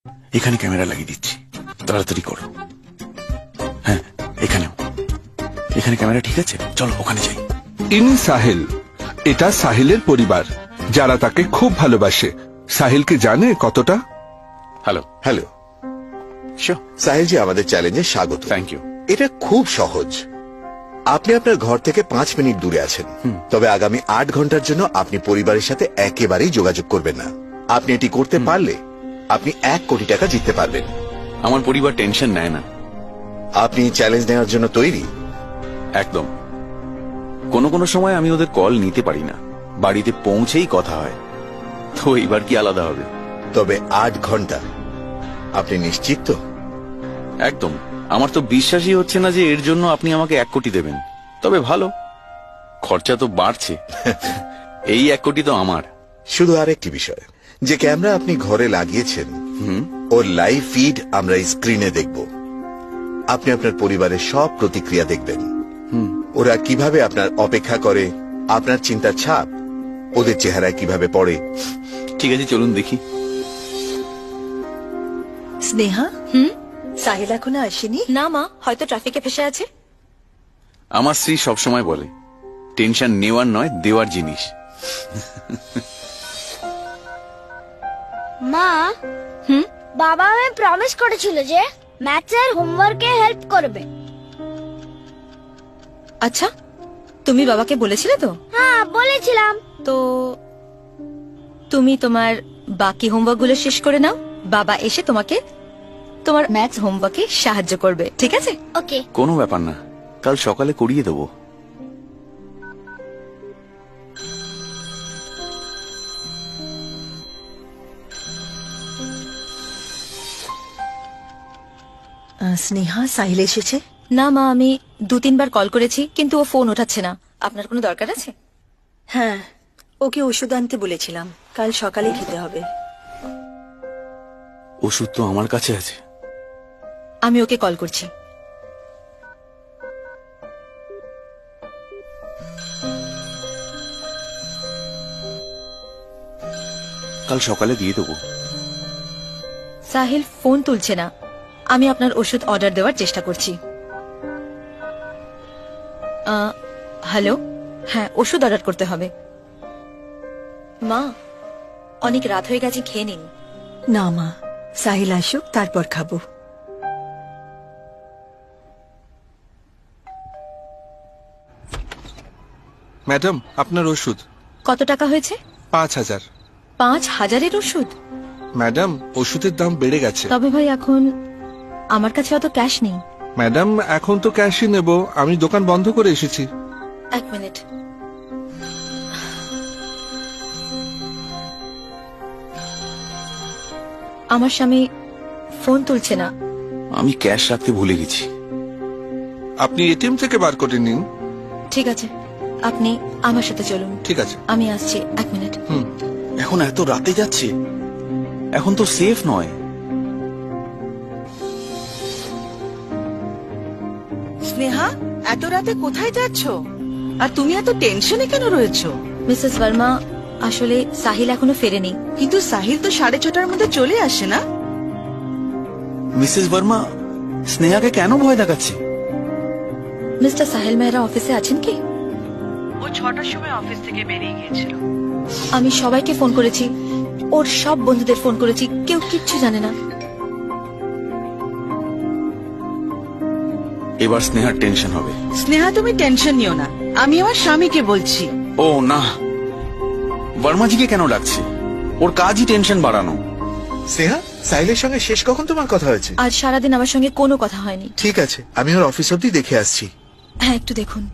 এখানে ক্যামেরা লাগিয়ে দিচ্ছি, তাড়াতাড়ি করো। হ্যাঁ, এখানেও। এখানে ক্যামেরা ঠিক আছে, চলো ওখানে যাই। ইনি সাহিল, এটা সাহিলের পরিবার, যারা তাকে খুব ভালোবাসে। সাহিলকে জানে কতটা। হ্যালো। Hello sure. সাহিলজি, আমাদের চ্যালেঞ্জে স্বাগত। Thank you. এটা খুব সহজ। আপনি আপনার ঘর থেকে 5 মিনিট দূরে আছেন, তবে আগামী 8 ঘন্টার জন্য আপনি পরিবারের সাথে একেবারেই যোগাযোগ করবেন না। আপনি এটি করতে পারলে আপনি 1 কোটি টাকা জিততে পারবেন। আমার পরিবার টেনশন নেয় না। আপনি চ্যালেঞ্জ নেওয়ার জন্য তৈরি? একদম। কোনো কোনো সময় আমি ওদের কল নিতে পারি না, বাড়িতে পৌঁছেই কথা হয়, তো এইবার কি আলাদা হবে? তবে 8 ঘন্টা, আপনি নিশ্চিত তো? একদম। আমার তো বিশ্বাসই হচ্ছে না যে এর জন্য আপনি আমাকে 1 কোটি দেবেন। তবে ভালো, খরচা তো বাড়ছে। এই 1 কোটি তো আমার। শুধু আরেকটি বিষয়, যে ক্যামেরা আপনি ঘরে লাগিয়েছেন ওর লাইভ ফিড আমরা স্ক্রিনে দেখব। আপনি আপনার পরিবারের সব প্রতিক্রিয়া দেখবেন। ওরা কিভাবে আপনার অপেক্ষা করে, আপনার চিন্তার ছাপ ওদের চেহারায় কিভাবে পড়ে। ঠিক আছে, চলুন দেখি। স্নেহা, সাহিল এখনো আসেনি? না মা, হয়তো ট্রাফিকে ফেসে আছে। আমার স্ত্রী সবসময় বলে, টেনশন নেওয়ার নয়, দেওয়ার জিনিস। মা, বাবা আমায় প্রমিস করেছিল যে ম্যাথের হোমওয়ার্কে হেল্প করবে। আচ্ছা, তুমি বাবাকে বলেছিলে তো? হ্যাঁ, বলেছিলাম। তো তুমি তোমার বাকি হোমওয়ার্ক গুলো শেষ করে নাও, বাবা এসে তোমাকে তোমার ম্যাথস হোমওয়ার্কে সাহায্য করবে, ঠিক আছে? ওকে। কোনো ব্যাপার না, কাল সকালে করিয়ে দেবো। স্নেহা, সাহিল এসেছে? না মা, আমি 2-3 বার কল করেছি, কিন্তু ও ফোন ওঠাচ্ছে না। আপনার কোনো দরকার আছে? হ্যাঁ, ওকে ওষুধ আনতে বলেছিলাম, কাল সকালে খেতে হবে। ওষুধ তো আমার কাছে আছে। আমি ওকে কল করছি। কাল সকালে দিয়ে দেবো। সাহিল ফোন তুলছে না। আমি আপনার ওষুধ অর্ডার দেওয়ার চেষ্টা করছি। হ্যালো, হ্যাঁ, ওষুধ অর্ডার করতে হবে। মা, অনেক রাত হয়ে গেছে, খেয়ে নিন। না মা, সাহিল আসুক তারপর খাবো। ম্যাডাম, আপনার ওষুধ। কত টাকা হয়েছে? 5000। 5000-এর ওষুধ? ম্যাডাম, ওষুধের দাম বেড়ে গেছে। তবে ভাই, এখন আমার কাছে অত ক্যাশ নেই। ম্যাডাম, এখন তো ক্যাশই নেব, আমি দোকান বন্ধ করে এসেছি। 1 মিনিট। আমার স্বামী ফোন তুলছে না। আমি ক্যাশ রাখতে ভুলে গেছি। আপনি এটিএম থেকে বার করে নিন। ঠিক আছে, আপনি আমার সাথে চলুন। ঠিক আছে। আমি আসছি, 1 মিনিট। এখন এত রাতে যাচ্ছে, এখন তো সেফ নয়। স্নেহা, এত রাতে কোথায় যাচ্ছ? আর তুমি এত টেনশনে কেন রয়েছো? মিসেস ভার্মা, আসলে সাহিল এখনো ফেরেনি। কিন্তু সাহিল তো 6:30টার মধ্যে চলে আসে না? মিসেস বর্মা, স্নেহাকে কেন ভয় দেখাচ্ছে? মিস্টার সাহিল মেহরা অফিসে আছেন কি? ও 6টার সময় অফিস থেকে বেরিয়ে গিয়েছিল। আমি সবাইকে ফোন করেছি, ওর সব বন্ধুদের ফোন করেছি, কেউ কিচ্ছু জানে না। এবার স্নেহার টেনশন হবে। স্নেহা, তুমি টেনশন নিও না, আমি আমার স্বামীকে বলছি। ও না, বর্মাজিকে কেন ডাকছে? ওর কাজই টেনশন বাড়ানো। স্নেহা, সাহিলের সঙ্গে শেষ কখন তোমার কথা হয়েছে? আজ সারাদিন আমার সঙ্গে কোনো কথা হয়নি। ঠিক আছে, আমি ওর অফিস অব্দি দেখে আসছি। হ্যাঁ, একটু দেখুন।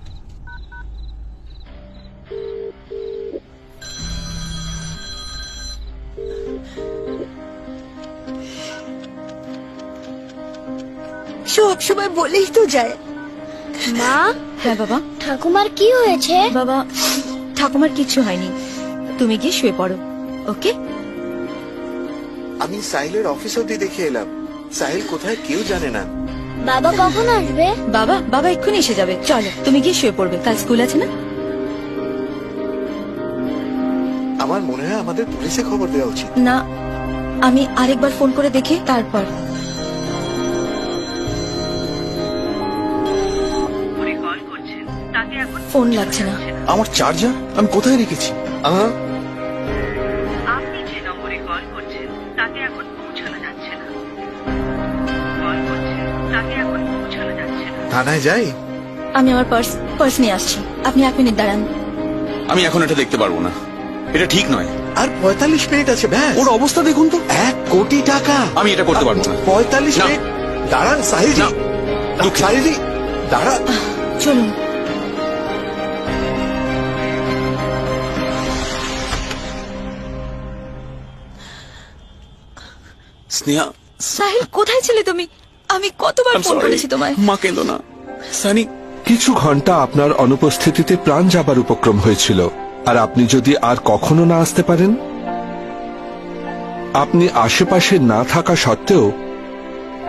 সব সময় বলেই তো যায়। মা, হ্যাঁ বাবা। ঠাকুমার কি হয়েছে? বাবা, ঠাকুমার কিচ্ছু হয়নি, তুমি গিয়ে শুয়ে পড়ো, ওকে? আমি সাহিলের অফিস অব্দি দেখে এলাম। সাহিল কোথায় কেউ জানে না। বাবা কখন আসবে? বাবা, বাবা এক্ষুনি এসে যাবে। চলো, তুমি গিয়ে শুয়ে পড়বে, কাল স্কুল আছে না? আমার মনে হয় আমাদের পুলিশে খবর দেওয়া উচিত। না, আমি আরেকবার ফোন করে দেখি তারপর। ফোন লাগছে না। আমার চার্জার আমি কোথায় রেখেছি? আপনি যে নম্বরে কল করছেন তাকে এখন পৌঁছানো যাচ্ছে না। কল করছেন তাকে এখন পৌঁছানো যাচ্ছে না। থানায় যাই? আমি আমার পার্স নিয়ে আসছি, আপনি 1 মিনিট দাঁড়ান। আমি এখন এটা দেখতে পারবো না, এটা ঠিক নয়। আর 45 মিনিট আছে ব্যাস। ওর অবস্থা দেখুন তো। 1 কোটি টাকা। আমি এটা করতে পারবো না। 45 না। মিনিট দাঁড়ান সাহিলজি। না। দুঃখিত। সাহিলজি দাঁড়ান। চলুন। স্নেহা, সাহিল কোথায় ছিলে তুমি? আমি কতবার I'm ফোন sorry. করেছি তোমায়। মা কেঁদো না। সানি, কিছু ঘন্টা আপনার অনুপস্থিতিতে প্রাণ যাবার উপক্রম হয়েছিল, আর আপনি যদি আর কখনো না আসতে পারেন, আপনি আশেপাশে না থাকা সত্ত্বেও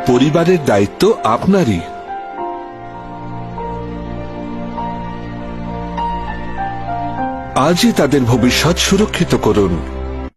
পরিবারের দায়িত্ব আপনারই। আজই তাদের ভবিষ্যৎ সুরক্ষিত করুন।